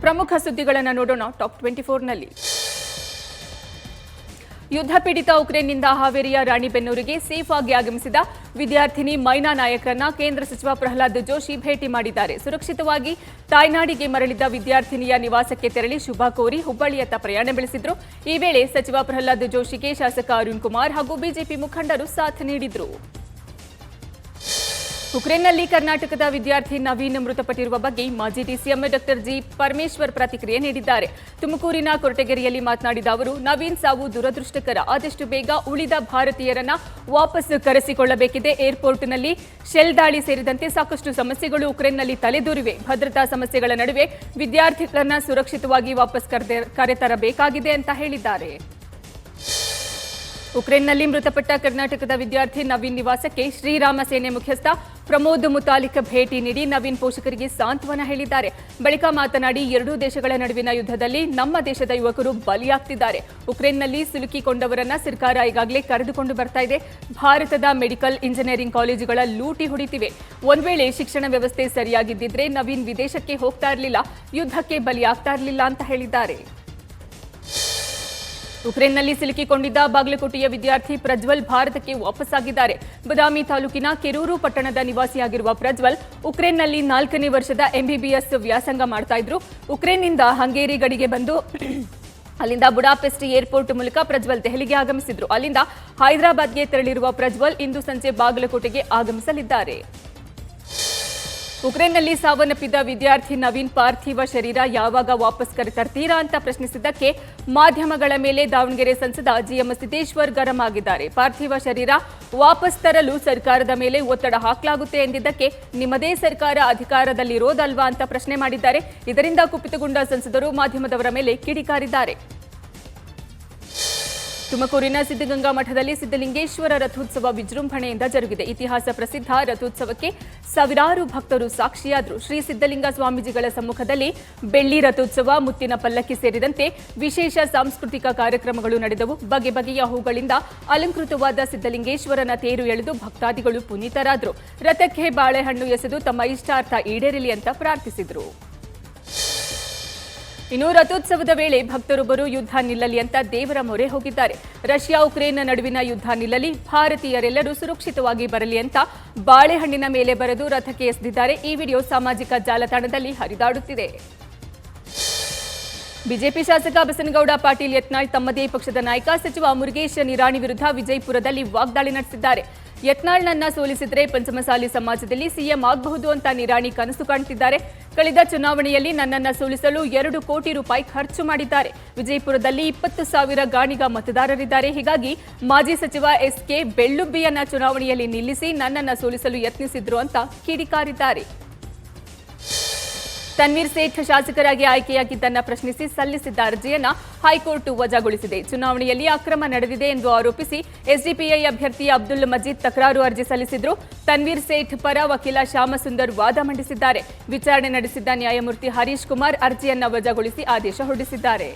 ಪ್ರಮುಖ ಸುದ್ದಿಗಳನ್ನು ನೋಡೋಣ ಟಾಪ್ 24ನಲ್ಲಿ. ಯುದ್ಧ ಪೀಡಿತ ಉಕ್ರೇನ್ನಿಂದ ಹಾವೇರಿಯ ರಾಣಿಬೆನ್ನೂರಿಗೆ ಸೇಫ್ ಆಗಿ ಆಗಮಿಸಿದ ವಿದ್ಯಾರ್ಥಿನಿ ಮೈನಾ ನಾಯಕ್ರನ್ನ ಕೇಂದ್ರ ಸಚಿವ ಪ್ರಹ್ಲಾದ್ ಜೋಶಿ ಭೇಟಿ ಮಾಡಿದ್ದಾರೆ. ಸುರಕ್ಷಿತವಾಗಿ ತಾಯ್ನಾಡಿಗೆ ಮರಳಿದ ವಿದ್ಯಾರ್ಥಿನಿಯ ನಿವಾಸಕ್ಕೆ ತೆರಳಿ ಶುಭ ಕೋರಿ ಹುಬ್ಬಳ್ಳಿಯತ್ತ ಪ್ರಯಾಣ ಬೆಳೆಸಿದ್ರು. ಈ ವೇಳೆ ಸಚಿವ ಪ್ರಹ್ಲಾದ್ ಜೋಶಿಗೆ ಶಾಸಕ ಅರುಣ್ ಕುಮಾರ್ ಹಾಗೂ ಬಿಜೆಪಿ ಮುಖಂಡರು ಸಾಥ್ ನೀಡಿದ್ರು. ಉಕ್ರೇನ್ನಲ್ಲಿ ಕರ್ನಾಟಕದ ವಿದ್ಯಾರ್ಥಿ ನವೀನ್ ಮೃತಪಟ್ಟಿರುವ ಬಗ್ಗೆ ಮಾಜಿ ಡಿಸಿಎಂ ಡಾಕ್ಟರ್ ಜಿ ಪರಮೇಶ್ವರ್ ಪ್ರತಿಕ್ರಿಯೆ ನೀಡಿದ್ದಾರೆ. ತುಮಕೂರಿನ ಕೊರಟಗೆರೆಯಲ್ಲಿ ಮಾತನಾಡಿದ ಅವರು, ನವೀನ್ ಸಾವು ದುರದೃಷ್ಟಕರ. ಆದಷ್ಟು ಬೇಗ ಉಳಿದ ಭಾರತೀಯರನ್ನ ವಾಪಸ್ ಕರೆಸಿಕೊಳ್ಳಬೇಕಿದೆ. ಏರ್ಪೋರ್ಟ್ನಲ್ಲಿ ಶೆಲ್ ದಾಳಿ ಸೇರಿದಂತೆ ಸಾಕಷ್ಟು ಸಮಸ್ಯೆಗಳು ಉಕ್ರೇನ್ನಲ್ಲಿ ತಲೆದೂರಿವೆ. ಭದ್ರತಾ ಸಮಸ್ಯೆಗಳ ನಡುವೆ ವಿದ್ಯಾರ್ಥಿಗಳನ್ನ ಸುರಕ್ಷಿತವಾಗಿ ವಾಪಸ್ ಕರೆತರಬೇಕಾಗಿದೆ ಅಂತ ಹೇಳಿದ್ದಾರೆ. ಉಕ್ರೇನ್ನಲ್ಲಿ ಮೃತಪಟ್ಟ ಕರ್ನಾಟಕದ ವಿದ್ಯಾರ್ಥಿ ನವೀನ್ ನಿವಾಸಕ್ಕೆ ಶ್ರೀರಾಮ ಸೇನೆ ಮುಖ್ಯಸ್ಥ ಪ್ರಮೋದ್ ಮುತಾಲಿಕ್ ಭೇಟಿ ನೀಡಿ ನವೀನ್ ಪೋಷಕರಿಗೆ ಸಾಂತ್ವನ ಹೇಳಿದ್ದಾರೆ. ಬಳಿಕ ಮಾತನಾಡಿ, ಎರಡೂ ದೇಶಗಳ ನಡುವಿನ ಯುದ್ಧದಲ್ಲಿ ನಮ್ಮ ದೇಶದ ಯುವಕರು ಬಲಿಯಾಗ್ತಿದ್ದಾರೆ. ಉಕ್ರೇನ್ನಲ್ಲಿ ಸಿಲುಕಿಕೊಂಡವರನ್ನ ಸರ್ಕಾರ ಈಗಾಗಲೇ ಕರೆದುಕೊಂಡು ಬರ್ತಾ ಇದೆ. ಭಾರತದ ಮೆಡಿಕಲ್ ಇಂಜಿನಿಯರಿಂಗ್ ಕಾಲೇಜುಗಳ ಲೂಟಿ ಹೊಡಿತಿವೆ. ಒಂದ್ ವೇಳೆ ಶಿಕ್ಷಣ ವ್ಯವಸ್ಥೆ ಸರಿಯಾಗಿದ್ದಿದ್ರೆ ನವೀನ್ ವಿದೇಶಕ್ಕೆ ಹೋಗ್ತಾ ಇರಲಿಲ್ಲ, ಯುದ್ಧಕ್ಕೆ ಬಲಿಯಾಗ್ತಾ ಇರಲಿಲ್ಲ ಅಂತ ಹೇಳಿದ್ದಾರೆ. ಉಕ್ರೇನ್ನಲ್ಲಿ ಸಿಲುಕಿಕೊಂಡಿದ್ದ ಬಾಗಲಕೋಟೆಯ ವಿದ್ಯಾರ್ಥಿ ಪ್ರಜ್ವಲ್ ಭಾರತಕ್ಕೆ ವಾಪಸ್ಸಾಗಿದ್ದಾರೆ. ಬದಾಮಿ ತಾಲೂಕಿನ ಕೆರೂರು ಪಟ್ಟಣದ ನಿವಾಸಿಯಾಗಿರುವ ಪ್ರಜ್ವಲ್ ಉಕ್ರೇನ್ನಲ್ಲಿ 4ನೇ ವರ್ಷದ ಎಂಬಿಬಿಎಸ್ ವ್ಯಾಸಂಗ ಮಾಡ್ತಾ ಇದ್ರು. ಉಕ್ರೇನ್ನಿಂದ ಹಂಗೇರಿ ಗಡಿಗೆ ಬಂದು ಅಲ್ಲಿಂದ ಬುಡಾಪೆಸ್ಟ್ ಏರ್ಪೋರ್ಟ್ ಮೂಲಕ ಪ್ರಜ್ವಲ್ ದೆಹಲಿಗೆ ಆಗಮಿಸಿದ್ರು. ಅಲ್ಲಿಂದ ಹೈದರಾಬಾದ್ಗೆ ತೆರಳಿರುವ ಪ್ರಜ್ವಲ್ ಇಂದು ಸಂಜೆ ಬಾಗಲಕೋಟೆಗೆ ಆಗಮಿಸಲಿದ್ದಾರೆ. ಉಕ್ರೇನ್ನಲ್ಲಿ ಸಾವನ್ನಪ್ಪಿದ್ದ ವಿದ್ಯಾರ್ಥಿ ನವೀನ್ ಪಾರ್ಥಿವ ಶರೀರ ಯಾವಾಗ ವಾಪಸ್ ಕರೆತರ್ತೀರಾ ಅಂತ ಪ್ರಶ್ನಿಸಿದ್ದಕ್ಕೆ ಮಾಧ್ಯಮಗಳ ಮೇಲೆ ದಾವಣಗೆರೆ ಸಂಸದ ಜಿಎಂ ಸಿದ್ದೇಶ್ವರ್ ಗರಂ ಆಗಿದ್ದಾರೆ. ಪಾರ್ಥಿವ ಶರೀರ ವಾಪಸ್ ತರಲು ಸರ್ಕಾರದ ಮೇಲೆ ಒತ್ತಡ ಹಾಕಲಾಗುತ್ತೆ ಎಂದಿದ್ದಕ್ಕೆ ನಿಮ್ಮದೇ ಸರ್ಕಾರ ಅಧಿಕಾರದಲ್ಲಿರೋದಲ್ವಾ ಅಂತ ಪ್ರಶ್ನೆ ಮಾಡಿದ್ದಾರೆ. ಇದರಿಂದ ಕುಪಿತಗೊಂಡ ಸಂಸದರು ಮಾಧ್ಯಮದವರ ಮೇಲೆ ಕಿಡಿಕಾರಿದ್ದಾರೆ. ತುಮಕೂರಿನ ಸಿದ್ಧಗಂಗಾ ಮಠದಲ್ಲಿ ಸಿದ್ಧಲಿಂಗೇಶ್ವರ ರಥೋತ್ಸವ ವಿಜೃಂಭಣೆಯಿಂದ ಜರುಗಿದೆ. ಇತಿಹಾಸ ಪ್ರಸಿದ್ಧ ರಥೋತ್ಸವಕ್ಕೆ ಸಾವಿರಾರು ಭಕ್ತರು ಸಾಕ್ಷಿಯಾದರು. ಶ್ರೀ ಸಿದ್ಧಲಿಂಗ ಸ್ವಾಮೀಜಿಗಳ ಸಮ್ಮುಖದಲ್ಲಿ ಬೆಳ್ಳಿ ರಥೋತ್ಸವ, ಮುತ್ತಿನ ಪಲ್ಲಕ್ಕಿ ಸೇರಿದಂತೆ ವಿಶೇಷ ಸಾಂಸ್ಕೃತಿಕ ಕಾರ್ಯಕ್ರಮಗಳು ನಡೆದವು. ಬಗೆ ಬಗೆಯ ಹೂಗಳಿಂದ ಅಲಂಕೃತವಾದ ಸಿದ್ಧಲಿಂಗೇಶ್ವರನ ತೇರು ಎಳೆದು ಭಕ್ತಾದಿಗಳು ಪುನೀತರಾದರು. ರಥಕ್ಕೆ ಬಾಳೆಹಣ್ಣು ಎಸೆದು ತಮ್ಮ ಇಷ್ಟಾರ್ಥ ಈಡೇರಲಿ ಅಂತ ಪ್ರಾರ್ಥಿಸಿದರು. ಇನ್ನು ರಥೋತ್ಸವದ ವೇಳೆ ಭಕ್ತರೊಬ್ಬರು ಯುದ್ಧ ನಿಲ್ಲಲಿ ಅಂತ ದೇವರ ಮೊರೆ ಹೋಗಿದ್ದಾರೆ. ರಷ್ಯಾ ಉಕ್ರೇನ್ ನಡುವಿನ ಯುದ್ಧ ನಿಲ್ಲಲಿ, ಭಾರತೀಯರೆಲ್ಲರೂ ಸುರಕ್ಷಿತವಾಗಿ ಬರಲಿ ಅಂತ ಬಾಳೆಹಣ್ಣಿನ ಮೇಲೆ ಬರೆದು ರಥಕ್ಕೆ ಎಸೆದಿದ್ದಾರೆ. ಈ ವಿಡಿಯೋ ಸಾಮಾಜಿಕ ಜಾಲತಾಣದಲ್ಲಿ ಹರಿದಾಡುತ್ತಿದೆ. ಬಿಜೆಪಿ ಶಾಸಕ ಬಸನಗೌಡ ಪಾಟೀಲ್ ಯತ್ನಾಳ್ ತಮ್ಮದೇ ಪಕ್ಷದ ನಾಯಕ ಸಚಿವ ಮುರುಗೇಶ್ ನಿರಾಣಿ ವಿರುದ್ಧ ವಿಜಯಪುರದಲ್ಲಿ ವಾಗ್ದಾಳಿ ನಡೆಸಿದ್ದಾರೆ. ಯತ್ನಾಳ್ನನ್ನ ಸೋಲಿಸಿದ್ರೆ ಪಂಚಮಸಾಲಿ ಸಮಾಜದಲ್ಲಿ ಸಿಎಂ ಆಗಬಹುದು ಅಂತ ನಿರಾಣಿ ಕನಸು ಕಾಣುತ್ತಿದ್ದಾರೆ. ಕಳೆದ ಚುನಾವಣೆಯಲ್ಲಿ ನನ್ನನ್ನು ಸೋಲಿಸಲು 2 ಕೋಟಿ ರೂಪಾಯಿ ಖರ್ಚು ಮಾಡಿದ್ದಾರೆ. ವಿಜಯಪುರದಲ್ಲಿ 20,000 ಗಾಣಿಗ ಮತದಾರರಿದ್ದಾರೆ. ಹೀಗಾಗಿ ಮಾಜಿ ಸಚಿವ ಎಸ್ಕೆ ಬೆಳ್ಳುಬ್ಬಿಯನ್ನ ಚುನಾವಣೆಯಲ್ಲಿ ನಿಲ್ಲಿಸಿ ನನ್ನನ್ನು ಸೋಲಿಸಲು ಯತ್ನಿಸಿದ್ರು ಅಂತ ಕಿಡಿಕಾರಿದ್ದಾರೆ. ತನ್ವೀರ್ ಸೇಠ್ ಶಾಸಕರಾಗಿ ಆಯ್ಕೆಯಾಗಿದ್ದನ್ನು ಪ್ರಶ್ನಿಸಿ ಸಲ್ಲಿಸಿದ್ದ ಅರ್ಜಿಯನ್ನು ಹೈಕೋರ್ಟ್ ವಜಾಗೊಳಿಸಿದೆ. ಚುನಾವಣೆಯಲ್ಲಿ ಅಕ್ರಮ ನಡೆದಿದೆ ಎಂದು ಆರೋಪಿಸಿ ಎಸ್ಡಿಪಿಐ ಅಭ್ಯರ್ಥಿ ಅಬ್ದುಲ್ ಮಜೀದ್ ತಕರಾರು ಅರ್ಜಿ ಸಲ್ಲಿಸಿದ್ರು. ತನ್ವೀರ್ ಸೇಠ್ ಪರ ವಕೀಲ ಶ್ಯಾಮಸುಂದರ್ ವಾದ ಮಂಡಿಸಿದ್ದಾರೆ. ವಿಚಾರಣೆ ನಡೆಸಿದ್ದ ನ್ಯಾಯಮೂರ್ತಿ ಹರೀಶ್ ಕುಮಾರ್ ಅರ್ಜಿಯನ್ನು ವಜಾಗೊಳಿಸಿ ಆದೇಶ ಹೊರಡಿಸಿದ್ದಾರೆ.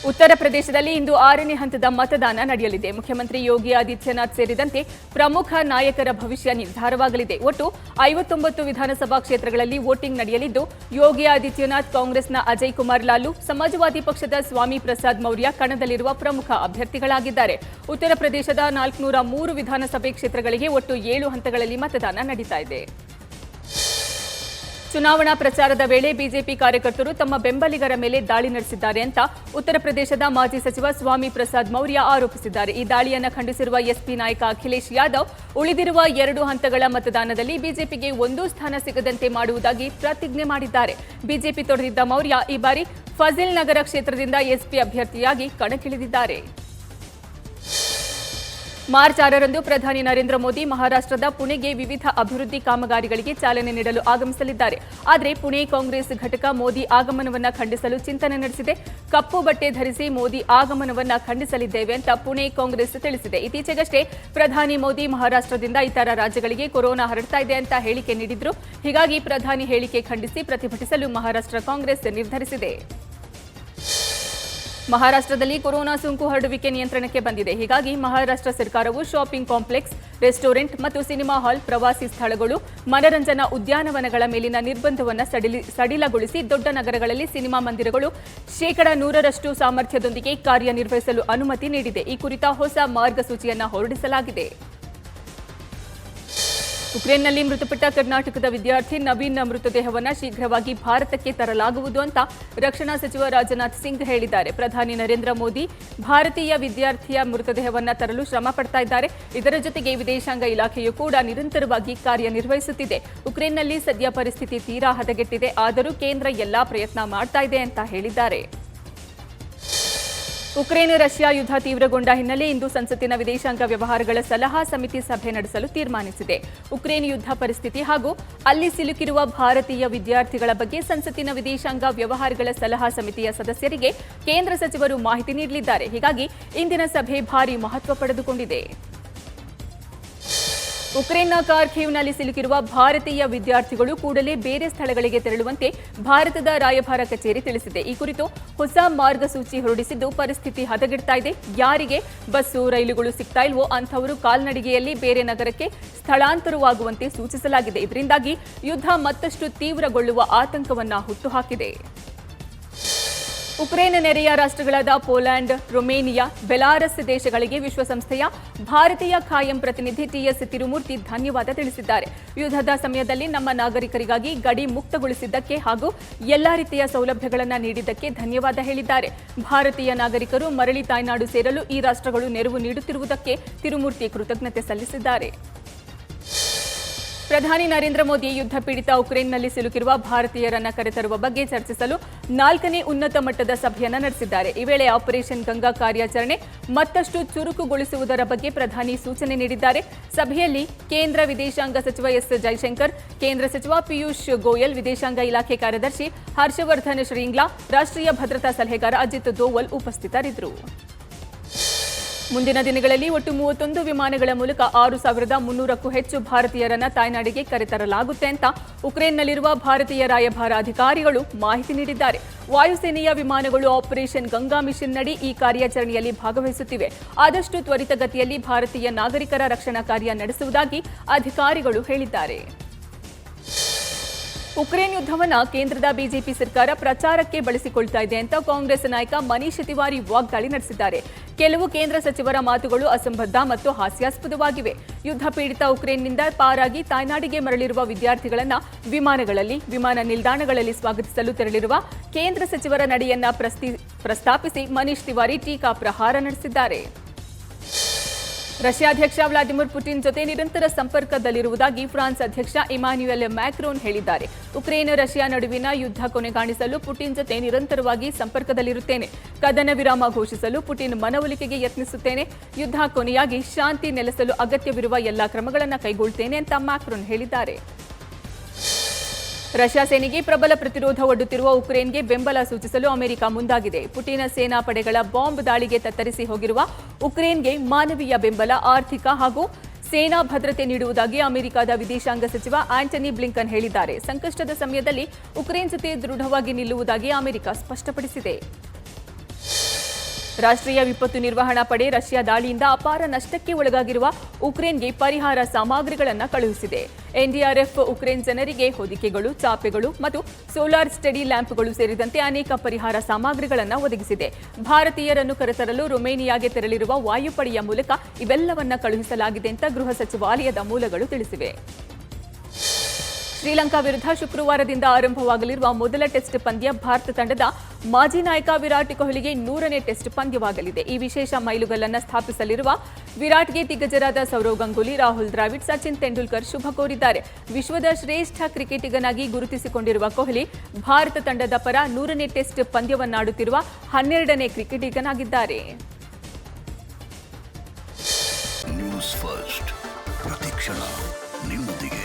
ಉತ್ತರ ಪ್ರದೇಶದಲ್ಲಿ ಇಂದು 6ನೇ ಹಂತದ ಮತದಾನ ನಡೆಯಲಿದೆ. ಮುಖ್ಯಮಂತ್ರಿ ಯೋಗಿ ಆದಿತ್ಯನಾಥ್ ಸೇರಿದಂತೆ ಪ್ರಮುಖ ನಾಯಕರ ಭವಿಷ್ಯ ನಿರ್ಧಾರವಾಗಲಿದೆ. ಒಟ್ಟು 59 ವಿಧಾನಸಭಾ ಕ್ಷೇತ್ರಗಳಲ್ಲಿ ವೋಟಿಂಗ್ ನಡೆಯಲಿದ್ದು, ಯೋಗಿ ಆದಿತ್ಯನಾಥ್, ಕಾಂಗ್ರೆಸ್ನ ಅಜಯ್ ಕುಮಾರ್ ಲಾಲು, ಸಮಾಜವಾದಿ ಪಕ್ಷದ ಸ್ವಾಮಿ ಪ್ರಸಾದ್ ಮೌರ್ಯ ಕಣದಲ್ಲಿರುವ ಪ್ರಮುಖ ಅಭ್ಯರ್ಥಿಗಳಾಗಿದ್ದಾರೆ. ಉತ್ತರ ಪ್ರದೇಶದ 403 ವಿಧಾನಸಭೆ ಕ್ಷೇತ್ರಗಳಿಗೆ ಒಟ್ಟು 7 ಹಂತಗಳಲ್ಲಿ ಮತದಾನ ನಡೀತಾ ಇದೆ. ಚುನಾವಣಾ ಪ್ರಚಾರದ ವೇಳೆ ಬಿಜೆಪಿ ಕಾರ್ಯಕರ್ತರು ತಮ್ಮ ಬೆಂಬಲಿಗರ ಮೇಲೆ ದಾಳಿ ನಡೆಸಿದ್ದಾರೆ ಅಂತ ಉತ್ತರ ಪ್ರದೇಶದ ಮಾಜಿ ಸಚಿವ ಸ್ವಾಮಿ ಪ್ರಸಾದ್ ಮೌರ್ಯ ಆರೋಪಿಸಿದ್ದಾರೆ. ಈ ದಾಳಿಯನ್ನು ಖಂಡಿಸಿರುವ ಎಸ್ಪಿ ನಾಯಕ ಅಖಿಲೇಶ್ ಯಾದವ್ ಉಳಿದಿರುವ 2 ಹಂತಗಳ ಮತದಾನದಲ್ಲಿ ಬಿಜೆಪಿಗೆ 1 ಸ್ಥಾನ ಸಿಗದಂತೆ ಮಾಡುವುದಾಗಿ ಪ್ರತಿಜ್ಞೆ ಮಾಡಿದ್ದಾರೆ. ಬಿಜೆಪಿ ತೊರೆದಿದ್ದ ಮೌರ್ಯ ಈ ಬಾರಿ ಫಜಿಲ್ ನಗರ ಕ್ಷೇತ್ರದಿಂದ ಎಸ್ಪಿ ಅಭ್ಯರ್ಥಿಯಾಗಿ ಕಣಕ್ಕಿಳಿದಿದ್ದಾರೆ. ಮಾರ್ಚ್ 6ರಂದು ಪ್ರಧಾನಿ ನರೇಂದ್ರ ಮೋದಿ ಮಹಾರಾಷ್ಟ್ರದ ಪುಣೆಗೆ ವಿವಿಧ ಅಭಿವೃದ್ಧಿ ಕಾಮಗಾರಿಗಳಿಗೆ ಚಾಲನೆ ನೀಡಲು ಆಗಮಿಸಲಿದ್ದಾರೆ. ಆದರೆ ಪುಣೆ ಕಾಂಗ್ರೆಸ್ ಘಟಕ ಮೋದಿ ಆಗಮನವನ್ನು ಖಂಡಿಸಲು ಚಿಂತನೆ ನಡೆಸಿದೆ. ಕಪ್ಪು ಬಟ್ಟೆ ಧರಿಸಿ ಮೋದಿ ಆಗಮನವನ್ನು ಖಂಡಿಸಲಿದ್ದೇವೆ ಅಂತ ಪುಣೆ ಕಾಂಗ್ರೆಸ್ ತಿಳಿಸಿದೆ. ಇತ್ತೀಚೆಗಷ್ಟೇ ಪ್ರಧಾನಿ ಮೋದಿ ಮಹಾರಾಷ್ಟ್ರದಿಂದ ಇತರ ರಾಜ್ಯಗಳಿಗೆ ಕೊರೋನಾ ಹರಡ್ತಾ ಇದೆ ಅಂತ ಹೇಳಿಕೆ ನೀಡಿದ್ರು. ಹೀಗಾಗಿ ಪ್ರಧಾನಿ ಹೇಳಿಕೆ ಖಂಡಿಸಿ ಪ್ರತಿಭಟಿಸಲು ಮಹಾರಾಷ್ಟ್ರ ಕಾಂಗ್ರೆಸ್ ನಿರ್ಧರಿಸಿದೆ. ಮಹಾರಾಷ್ಟ್ರದಲ್ಲಿ ಕೊರೋನಾ ಸೋಂಕು ಹರಡುವಿಕೆ ನಿಯಂತ್ರಣಕ್ಕೆ ಬಂದಿದೆ. ಹೀಗಾಗಿ ಮಹಾರಾಷ್ಟ್ರ ಸರ್ಕಾರವು ಶಾಪಿಂಗ್ ಕಾಂಪ್ಲೆಕ್ಸ್, ರೆಸ್ಟೋರೆಂಟ್ ಮತ್ತು ಸಿನಿಮಾ ಹಾಲ್, ಪ್ರವಾಸಿ ಸ್ಥಳಗಳು, ಮನರಂಜನಾ ಉದ್ಯಾನವನಗಳ ಮೇಲಿನ ನಿರ್ಬಂಧವನ್ನು ಸಡಿಲಗೊಳಿಸಿ ದೊಡ್ಡ ನಗರಗಳಲ್ಲಿ ಸಿನಿಮಾ ಮಂದಿರಗಳು 100% ಸಾಮರ್ಥ್ಯದೊಂದಿಗೆ ಕಾರ್ಯನಿರ್ವಹಿಸಲು ಅನುಮತಿ ನೀಡಿದೆ. ಈ ಕುರಿತ ಹೊಸ ಮಾರ್ಗಸೂಚಿಯನ್ನು ಹೊರಡಿಸಲಾಗಿದೆ. ಉಕ್ರೇನ್ನಲ್ಲಿ ಮೃತಪಟ್ಟ ಕರ್ನಾಟಕದ ವಿದ್ಯಾರ್ಥಿ ನವೀನ್ ಮೃತದೇಹವನ್ನು ಶೀಘ್ರವಾಗಿ ಭಾರತಕ್ಕೆ ತರಲಾಗುವುದು ಅಂತ ರಕ್ಷಣಾ ಸಚಿವ ರಾಜನಾಥ್ ಸಿಂಗ್ ಹೇಳಿದ್ದಾರೆ. ಪ್ರಧಾನಿ ನರೇಂದ್ರ ಮೋದಿ ಭಾರತೀಯ ವಿದ್ಯಾರ್ಥಿಯ ಮೃತದೇಹವನ್ನು ತರಲು ಶ್ರಮ ಪಡ್ತಾ ಇದ್ದಾರೆ. ಇದರ ಜೊತೆಗೆ ವಿದೇಶಾಂಗ ಇಲಾಖೆಯು ಕೂಡ ನಿರಂತರವಾಗಿ ಕಾರ್ಯನಿರ್ವಹಿಸುತ್ತಿದೆ. ಉಕ್ರೇನ್ನಲ್ಲಿ ಸದ್ಯ ಪರಿಸ್ಥಿತಿ ತೀರಾ ಹದಗೆಟ್ಟಿದೆ, ಆದರೂ ಕೇಂದ್ರ ಎಲ್ಲಾ ಪ್ರಯತ್ನ ಮಾಡ್ತಾ ಇದೆ ಅಂತ ಹೇಳಿದ್ದಾರೆ. ಉಕ್ರೇನ್ ರಷ್ಯಾ ಯುದ್ಧ ತೀವ್ರಗೊಂಡ ಹಿನ್ನೆಲೆ ಇಂದು ಸಂಸತ್ತಿನ ವಿದೇಶಾಂಗ ವ್ಯವಹಾರಗಳ ಸಲಹಾ ಸಮಿತಿ ಸಭೆ ನಡೆಸಲು ತೀರ್ಮಾನಿಸಿದೆ. ಉಕ್ರೇನ್ ಯುದ್ಧ ಪರಿಸ್ಥಿತಿ ಹಾಗೂ ಅಲ್ಲಿ ಸಿಲುಕಿರುವ ಭಾರತೀಯ ವಿದ್ಯಾರ್ಥಿಗಳ ಬಗ್ಗೆ ಸಂಸತ್ತಿನ ವಿದೇಶಾಂಗ ವ್ಯವಹಾರಗಳ ಸಲಹಾ ಸಮಿತಿಯ ಸದಸ್ಯರಿಗೆ ಕೇಂದ್ರ ಸಚಿವರು ಮಾಹಿತಿ ನೀಡಲಿದ್ದಾರೆ. ಹೀಗಾಗಿ ಇಂದಿನ ಸಭೆ ಭಾರಿ ಮಹತ್ವ ಪಡೆದುಕೊಂಡಿದೆ. ಉಕ್ರೇನ್ನ ಕಾರ್ಖೀವ್ನಲ್ಲಿ ಸಿಲುಕಿರುವ ಭಾರತೀಯ ವಿದ್ಯಾರ್ಥಿಗಳು ಕೂಡಲೇ ಬೇರೆ ಸ್ಥಳಗಳಿಗೆ ತೆರಳುವಂತೆ ಭಾರತದ ರಾಯಭಾರ ಕಚೇರಿ ತಿಳಿಸಿದೆ. ಈ ಕುರಿತು ಹೊಸ ಮಾರ್ಗಸೂಚಿ ಹೊರಡಿಸಿದ್ದು ಪರಿಸ್ಥಿತಿ ಹದಗೆಡ್ತಾ ಇದೆ. ಯಾರಿಗೆ ಬಸ್ಸು, ರೈಲುಗಳು ಸಿಗ್ತಾ ಇಲ್ವೋ ಅಂಥವರು ಕಾಲ್ನಡಿಗೆಯಲ್ಲಿ ಬೇರೆ ನಗರಕ್ಕೆ ಸ್ಥಳಾಂತರವಾಗುವಂತೆ ಸೂಚಿಸಲಾಗಿದೆ. ಇದರಿಂದಾಗಿ ಯುದ್ಧ ಮತ್ತಷ್ಟು ತೀವ್ರಗೊಳ್ಳುವ ಆತಂಕವನ್ನ ಹುಟ್ಟುಹಾಕಿದೆ. ಉಕ್ರೇನ್ ನೆರೆಯ ರಾಷ್ಟ್ರಗಳಾದ ಪೋಲೆಂಡ್, ರೊಮೇನಿಯಾ, ಬೆಲಾರಸ್ ದೇಶಗಳಿಗೆ ವಿಶ್ವಸಂಸ್ಥೆಯ ಭಾರತೀಯ ಖಾಯಂ ಪ್ರತಿನಿಧಿ ಟಿಎಸ್ ತಿರುಮೂರ್ತಿ ಧನ್ಯವಾದ ತಿಳಿಸಿದ್ದಾರೆ. ಯುದ್ಧದ ಸಮಯದಲ್ಲಿ ನಮ್ಮ ನಾಗರಿಕರಿಗಾಗಿ ಗಡಿ ಮುಕ್ತಗೊಳಿಸಿದ್ದಕ್ಕೆ ಹಾಗೂ ಎಲ್ಲಾ ರೀತಿಯ ಸೌಲಭ್ಯಗಳನ್ನು ನೀಡಿದ್ದಕ್ಕೆ ಧನ್ಯವಾದ ಹೇಳಿದ್ದಾರೆ. ಭಾರತೀಯ ನಾಗರಿಕರು ಮರಳಿ ತಾಯ್ನಾಡು ಸೇರಲು ಈ ರಾಷ್ಟ್ರಗಳು ನೆರವು ನೀಡುತ್ತಿರುವುದಕ್ಕೆ ತಿರುಮೂರ್ತಿ ಕೃತಜ್ಞತೆ ಸಲ್ಲಿಸಿದ್ದಾರೆ. ಪ್ರಧಾನಿ ನರೇಂದ್ರ ಮೋದಿ ಯುದ್ಧ ಪೀಡಿತ ಉಕ್ರೇನ್ನಲ್ಲಿ ಸಿಲುಕಿರುವ ಭಾರತೀಯರನ್ನ ಕರೆತರುವ ಬಗ್ಗೆ ಚರ್ಚಿಸಲು 4ನೇ ಉನ್ನತ ಮಟ್ಟದ ಸಭೆಯನ್ನು ನಡೆಸಿದ್ದಾರೆ. ಈ ವೇಳೆ ಆಪರೇಷನ್ ಗಂಗಾ ಕಾರ್ಯಾಚರಣೆ ಮತ್ತಷ್ಟು ಚುರುಕುಗೊಳಿಸುವುದರ ಬಗ್ಗೆ ಪ್ರಧಾನಿ ಸೂಚನೆ ನೀಡಿದ್ದಾರೆ. ಸಭೆಯಲ್ಲಿ ಕೇಂದ್ರ ವಿದೇಶಾಂಗ ಸಚಿವ ಎಸ್ ಜೈಶಂಕರ್, ಕೇಂದ್ರ ಸಚಿವ ಪಿಯೂಷ್ ಗೋಯಲ್, ವಿದೇಶಾಂಗ ಇಲಾಖೆ ಕಾರ್ಯದರ್ಶಿ ಹರ್ಷವರ್ಧನ್ ಶ್ರೀಂಗ್ಲಾ, ರಾಷ್ಟ್ರೀಯ ಭದ್ರತಾ ಸಲಹೆಗಾರ ಅಜಿತ್ ದೋವಲ್ ಉಪಸ್ಥಿತರಿದ್ದರು. ಮುಂದಿನ ದಿನಗಳಲ್ಲಿ ಒಟ್ಟು 31 ವಿಮಾನಗಳ ಮೂಲಕ 6,300ಕ್ಕೂ ಹೆಚ್ಚು ಭಾರತೀಯರನ್ನ ತಾಯ್ನಾಡಿಗೆ ಕರೆತರಲಾಗುತ್ತೆ ಅಂತ ಉಕ್ರೇನ್ನಲ್ಲಿರುವ ಭಾರತೀಯ ರಾಯಭಾರ ಅಧಿಕಾರಿಗಳು ಮಾಹಿತಿ ನೀಡಿದ್ದಾರೆ. ವಾಯುಸೇನೆಯ ವಿಮಾನಗಳು ಆಪರೇಷನ್ ಗಂಗಾ ಮಿಷನ್ನಡಿ ಈ ಕಾರ್ಯಾಚರಣೆಯಲ್ಲಿ ಭಾಗವಹಿಸುತ್ತಿವೆ. ಆದಷ್ಟು ತ್ವರಿತಗತಿಯಲ್ಲಿ ಭಾರತೀಯ ನಾಗರಿಕರ ರಕ್ಷಣಾ ಕಾರ್ಯ ನಡೆಸುವುದಾಗಿ ಅಧಿಕಾರಿಗಳು ಹೇಳಿದ್ದಾರೆ. ಉಕ್ರೇನ್ ಯುದ್ಧವನ್ನು ಕೇಂದ್ರದ ಬಿಜೆಪಿ ಸರ್ಕಾರ ಪ್ರಚಾರಕ್ಕೆ ಬಳಸಿಕೊಳ್ತಾ ಇದೆ ಅಂತ ಕಾಂಗ್ರೆಸ್ ನಾಯಕ ಮನೀಶ್ ತಿವಾರಿ ವಾಗ್ದಾಳಿ ನಡೆಸಿದ್ದಾರೆ. ಕೆಲವು ಕೇಂದ್ರ ಸಚಿವರ ಮಾತುಗಳು ಅಸಂಬದ್ಧ ಮತ್ತು ಹಾಸ್ಯಾಸ್ಪದವಾಗಿವೆ. ಯುದ್ಧ ಪೀಡಿತ ಉಕ್ರೇನ್ನಿಂದ ಪಾರಾಗಿ ತಾಯ್ನಾಡಿಗೆ ಮರಳಿರುವ ವಿದ್ಯಾರ್ಥಿಗಳನ್ನು ವಿಮಾನಗಳಲ್ಲಿ, ವಿಮಾನ ನಿಲ್ದಾಣಗಳಲ್ಲಿ ಸ್ವಾಗತಿಸಲು ತೆರಳಿರುವ ಕೇಂದ್ರ ಸಚಿವರ ನಡೆಯನ್ನ ಪ್ರಸ್ತಾಪಿಸಿ ಮನೀಶ್ ತಿವಾರಿ ಟೀಕಾ ಪ್ರಹಾರ ನಡೆಸಿದ್ದಾರೆ. ರಷ್ಯಾ ಅಧ್ಯಕ್ಷ ವ್ಲಾದಿಮಿರ್ ಪುಟಿನ್ ಜೊತೆ ನಿರಂತರ ಸಂಪರ್ಕದಲ್ಲಿರುವುದಾಗಿ ಫ್ರಾನ್ಸ್ ಅಧ್ಯಕ್ಷ ಇಮಾನ್ಯುಯಲ್ ಮ್ಯಾಕ್ರೋನ್ ಹೇಳಿದ್ದಾರೆ. ಉಕ್ರೇನ್ ರಷ್ಯಾ ನಡುವಿನ ಯುದ್ಧ ಕೊನೆಗಾಣಿಸಲು ಪುಟಿನ್ ಜೊತೆ ನಿರಂತರವಾಗಿ ಸಂಪರ್ಕದಲ್ಲಿರುತ್ತೇನೆ. ಕದನ ವಿರಾಮ ಘೋಷಿಸಲು ಪುಟಿನ್ ಮನವೊಲಿಕೆಗೆ ಯತ್ನಿಸುತ್ತೇನೆ. ಯುದ್ಧ ಕೊನೆಯಾಗಿ ಶಾಂತಿ ನೆಲೆಸಲು ಅಗತ್ಯವಿರುವ ಎಲ್ಲಾ ಕ್ರಮಗಳನ್ನು ಕೈಗೊಳ್ಳುತ್ತೇನೆ ಅಂತ ಮ್ಯಾಕ್ರೋನ್ ಹೇಳಿದ್ದಾರೆ. ರಷ್ಯಾ ಸೇನೆಗೆ ಪ್ರಬಲ ಪ್ರತಿರೋಧ ಒಡ್ಡುತ್ತಿರುವ ಉಕ್ರೇನ್ಗೆ ಬೆಂಬಲ ಸೂಚಿಸಲು ಅಮೆರಿಕ ಮುಂದಾಗಿದೆ. ಪುಟಿನ್ ಸೇನಾ ಪಡೆಗಳ ಬಾಂಬ್ ದಾಳಿಗೆ ತತ್ತರಿಸಿ ಹೋಗಿರುವ ಉಕ್ರೇನ್ಗೆ ಮಾನವೀಯ ಬೆಂಬಲ, ಆರ್ಥಿಕ ಹಾಗೂ ಸೇನಾ ಭದ್ರತೆ ನೀಡುವುದಾಗಿ ಅಮೆರಿಕದ ವಿದೇಶಾಂಗ ಸಚಿವ ಆಂಟನಿ ಬ್ಲಿಂಕನ್ ಹೇಳಿದ್ದಾರೆ. ಸಂಕಷ್ಟದ ಸಮಯದಲ್ಲಿ ಉಕ್ರೇನ್ ಜೊತೆ ದೃಢವಾಗಿ ನಿಲ್ಲುವುದಾಗಿ ಅಮೆರಿಕ ಸ್ಪಷ್ಟಪಡಿಸಿದೆ. ರಾಷ್ಟ್ರೀಯ ವಿಪತ್ತು ನಿರ್ವಹಣಾ ಪಡೆ ರಷ್ಯಾ ದಾಳಿಯಿಂದ ಅಪಾರ ನಷ್ಟಕ್ಕೆ ಒಳಗಾಗಿರುವ ಉಕ್ರೇನ್ಗೆ ಪರಿಹಾರ ಸಾಮಗ್ರಿಗಳನ್ನು ಕಳುಹಿಸಿದೆ. ಎನ್ಡಿಆರ್ಎಫ್ ಉಕ್ರೇನ್ ಜನರಿಗೆ ಹೊದಿಕೆಗಳು, ಚಾಪೆಗಳು ಮತ್ತು ಸೋಲಾರ್ ಸ್ಟಡಿ ಲ್ಯಾಂಪ್ಗಳು ಸೇರಿದಂತೆ ಅನೇಕ ಪರಿಹಾರ ಸಾಮಗ್ರಿಗಳನ್ನು ಒದಗಿಸಿದೆ. ಭಾರತೀಯರನ್ನು ಕರೆತರಲು ರೊಮೇನಿಯಾಗೆ ತೆರಳಿರುವ ವಾಯುಪಡೆಯ ಮೂಲಕ ಇವೆಲ್ಲವನ್ನ ಕಳುಹಿಸಲಾಗಿದೆ ಅಂತ ಗೃಹ ಸಚಿವಾಲಯದ ಮೂಲಗಳು ತಿಳಿಸಿವೆ. ಶ್ರೀಲಂಕಾ ವಿರುದ್ಧ ಶುಕ್ರವಾರದಿಂದ ಆರಂಭವಾಗಲಿರುವ ಮೊದಲ ಟೆಸ್ಟ್ ಪಂದ್ಯ ಭಾರತ ತಂಡದ ಮಾಜಿ ನಾಯಕ ವಿರಾಟ್ ಕೊಹ್ಲಿಗೆ 100ನೇ ಟೆಸ್ಟ್ ಪಂದ್ಯವಾಗಲಿದೆ. ಈ ವಿಶೇಷ ಮೈಲುಗಲ್ಲನ್ನು ಸ್ಥಾಪಿಸಲಿರುವ ವಿರಾಟ್ಗೆ ದಿಗ್ಗಜರಾದ ಸೌರವ್ ಗಂಗೂಲಿ, ರಾಹುಲ್ ದ್ರಾವಿಡ್, ಸಚಿನ್ ತೆಂಡೂಲ್ಕರ್ ಶುಭ ಕೋರಿದ್ದಾರೆ. ವಿಶ್ವದ ಶ್ರೇಷ್ಠ ಕ್ರಿಕೆಟಿಗನಾಗಿ ಗುರುತಿಸಿಕೊಂಡಿರುವ ಕೊಹ್ಲಿ ಭಾರತ ತಂಡದ ಪರ 100ನೇ ಟೆಸ್ಟ್ ಪಂದ್ಯವನ್ನಾಡುತ್ತಿರುವ 12ನೇ ಕ್ರಿಕೆಟಿಗನಾಗಿದ್ದಾರೆ. ನ್ಯೂಸ್ ಫಸ್ಟ್ ಪ್ರತಿಕ್ಷಣ ನಿಮ್ಮೊಂದಿಗೆ.